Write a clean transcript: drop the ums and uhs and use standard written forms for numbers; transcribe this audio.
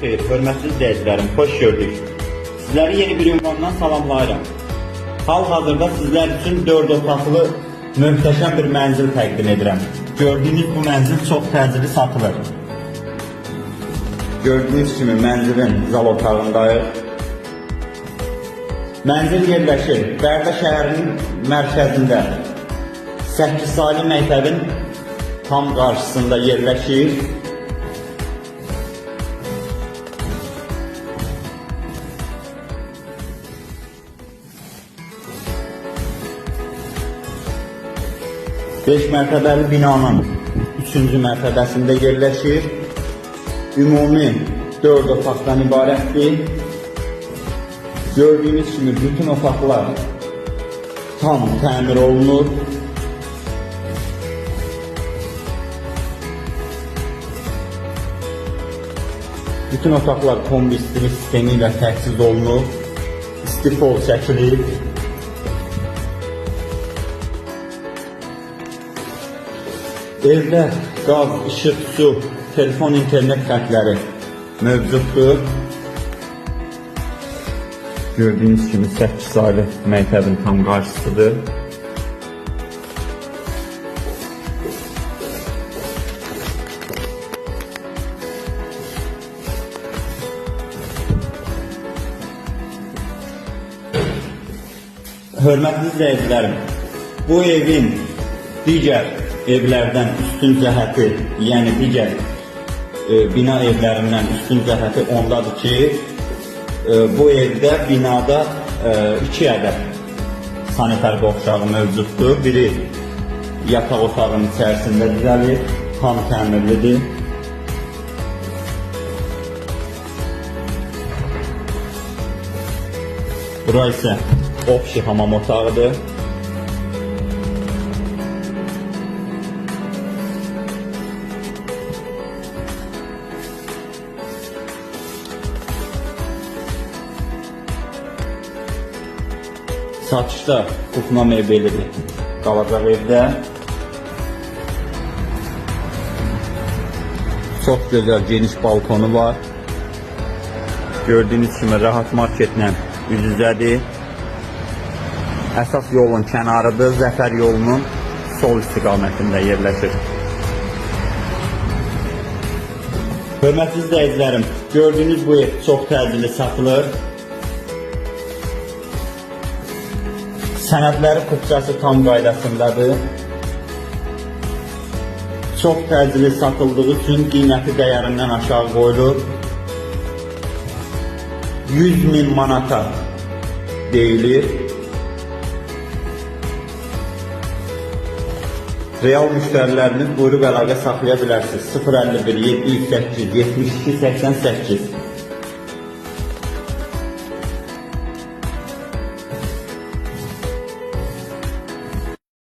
xeyir, hörmətli izləyicilərim, xoş gördük. Sizləri yeni bir ünvandan salamlayıram. Hal-hazırda sizlər üçün 4 otaqlı möhtəşəm bir mənzil təqdim edirəm. Gördüyünüz bu mənzil çox təcili satılır. Gördüyünüz kimi mənzilin zal otağındayıq. Mənzil yerləşir Bərdə şəhərinin mərkəzində 8 saylı məktəbin tam qarşısında yerləşir. Beş mərtəbəli binanın 3-cü mərtəbəsində yerləşir. Ümumi 4 otaqdan ibarətdir. Gördüyünüz kimi bütün otaqlar tam təmir olunur. Bütün otaqlar kombi isitmə sistemi ilə təchiz olunur. İstifol çəkilir. Evdə qaz, işıq, su, telefon, internet xətləri mövcuddur. Gördüyünüz kimi 8 saylı məktəbin tam qarşısıdır. Hörmətli izləyicilərim, bu evin digər evlərdən üstün cəhəti, yəni digər bina evlərindən üstün cəhəti ondadır ki, bu evdə binada 2 ədəd sanitar qovşağı mövcuddur. Biri yataq otağının içərisində düzəlir, tam təmirlidir. Bura isə opşi hamam otağıdır. Satışda kukla mebelidir qalacaq evdə. Çox gözəl geniş balkonu var. Gördüyünüz kimi rahat marketlə üz-üzədir. Əsas yolun kənarıdır, Zəfər yolunun sol istiqamətində yerləşir. Hörmətli izləyicilərim, gördüyünüz bu ev çox təcili satılır. Sənədləri kupçası tam qaydasındadır. Çox təcili satıldığı üçün qiyməti dəyərindən aşağı qoyulur. 100.000 manata deyilir. Real müştərilərimiz buyruq əlaqə saxlaya bilərsiniz. 051 708 72 88